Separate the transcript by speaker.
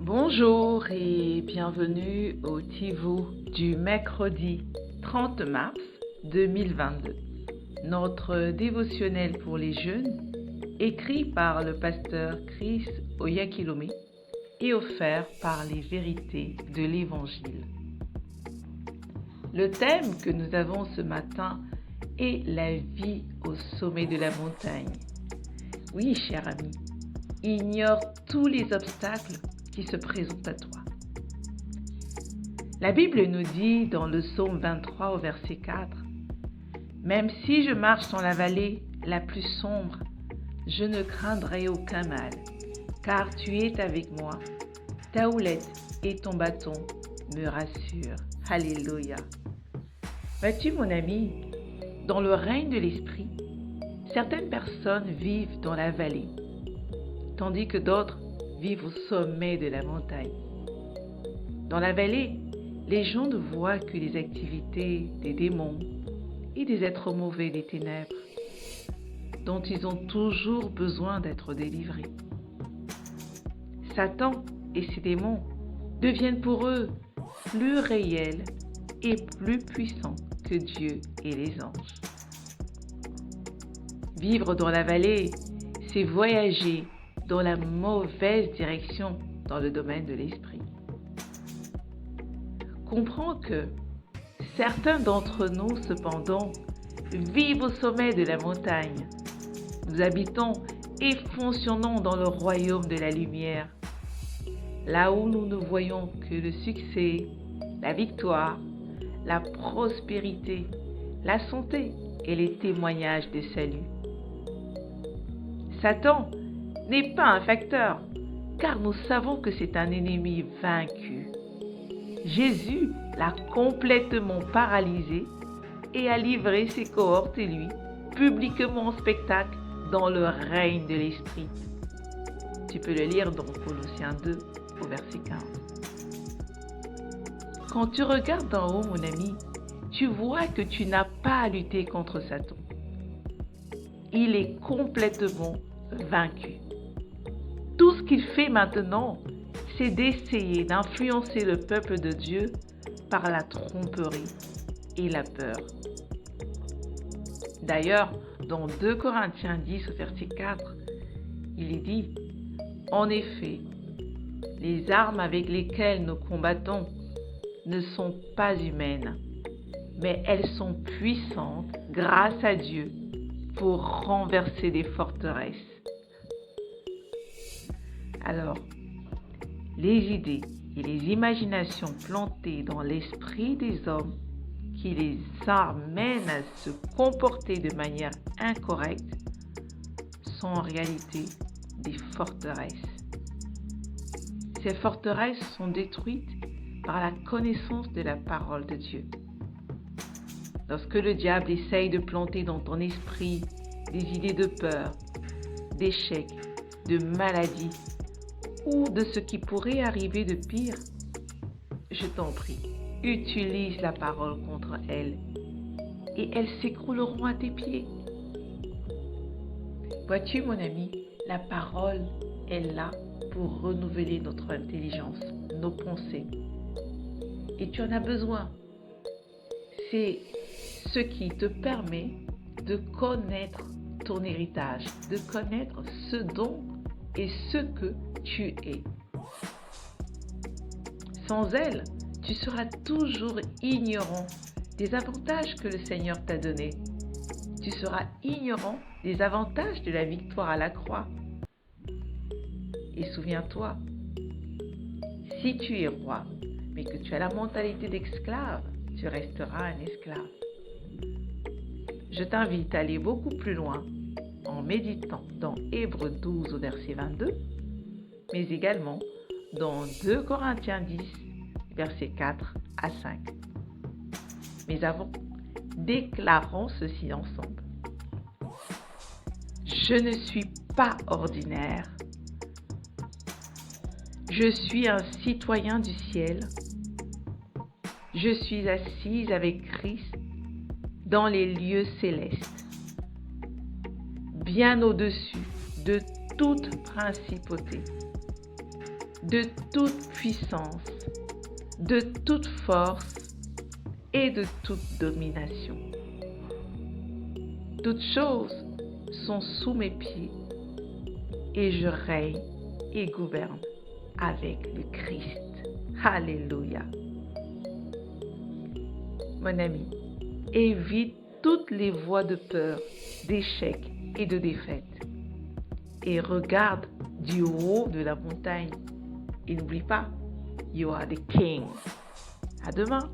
Speaker 1: Bonjour et bienvenue au Tivou du mercredi 30 mars 2022. Notre dévotionnel pour les jeunes, écrit par le pasteur Chris Oyakhilome et offert par les vérités de l'Évangile. Le thème que nous avons ce matin est la vie au sommet de la montagne. Oui, cher ami, ignore tous les obstacles qui se présentent à toi. La Bible nous dit dans le psaume 23 au verset 4, « Même si je marche dans la vallée la plus sombre, je ne craindrai aucun mal, car tu es avec moi, ta houlette et ton bâton me rassurent. » Alléluia. Vois-tu, mon ami, dans le règne de l'Esprit, certaines personnes vivent dans la vallée, tandis que d'autres vivent au sommet de la montagne. Dans la vallée, les gens ne voient que les activités des démons et des êtres mauvais des ténèbres, dont ils ont toujours besoin d'être délivrés. Satan et ses démons deviennent pour eux plus réels et plus puissants que Dieu et les anges. Vivre dans la vallée, c'est voyager dans la mauvaise direction dans le domaine de l'esprit. Comprends que certains d'entre nous, cependant, vivent au sommet de la montagne. Nous habitons et fonctionnons dans le royaume de la lumière, là où nous ne voyons que le succès, la victoire, la prospérité, la santé et les témoignages de salut. Satan n'est pas un facteur, car nous savons que c'est un ennemi vaincu. Jésus l'a complètement paralysé et a livré ses cohortes et lui, publiquement en spectacle dans le règne de l'Esprit. Tu peux le lire dans Colossiens 2 au verset 15. Quand tu regardes d'en haut, mon ami, tu vois que tu n'as pas à lutter contre Satan. Il est complètement vaincu. Tout ce qu'il fait maintenant, c'est d'essayer d'influencer le peuple de Dieu par la tromperie et la peur. D'ailleurs, dans 2 Corinthiens 10 au verset 4, il est dit « En effet, les armes avec lesquelles nous combattons ne sont pas humaines, mais elles sont puissantes grâce à Dieu pour renverser des forteresses. » Alors, les idées et les imaginations plantées dans l'esprit des hommes qui les amènent à se comporter de manière incorrecte sont en réalité des forteresses. Ces forteresses sont détruites par la connaissance de la parole de Dieu. Lorsque le diable essaye de planter dans ton esprit des idées de peur, d'échec, de maladie ou de ce qui pourrait arriver de pire, je t'en prie, utilise la parole contre elles et elles s'écrouleront à tes pieds. Vois-tu, mon ami, la parole est là pour renouveler notre intelligence, nos pensées. Et tu en as besoin. C'est ce qui te permet de connaître ton héritage, de connaître ce dont et ce que tu es. Sans elle, tu seras toujours ignorant des avantages que le Seigneur t'a donnés. Tu seras ignorant des avantages de la victoire à la croix. Et souviens-toi, si tu es roi, mais que tu as la mentalité d'esclave, tu resteras un esclave. Je t'invite à aller beaucoup plus loin en méditant dans Hébreux 12 au verset 22, mais également dans 2 Corinthiens 10, versets 4 à 5. Mais avant, déclarons ceci ensemble. Je ne suis pas ordinaire. Je suis un citoyen du ciel. Je suis assise avec Christ dans les lieux célestes, bien au-dessus de toute principauté, de toute puissance, de toute force et de toute domination. Toutes choses sont sous mes pieds et je règne et gouverne avec le Christ. Alléluia. Mon ami, évite toutes les voies de peur, d'échec et de défaite et regarde du haut de la montagne. Et n'oublie pas, you are the king. À demain.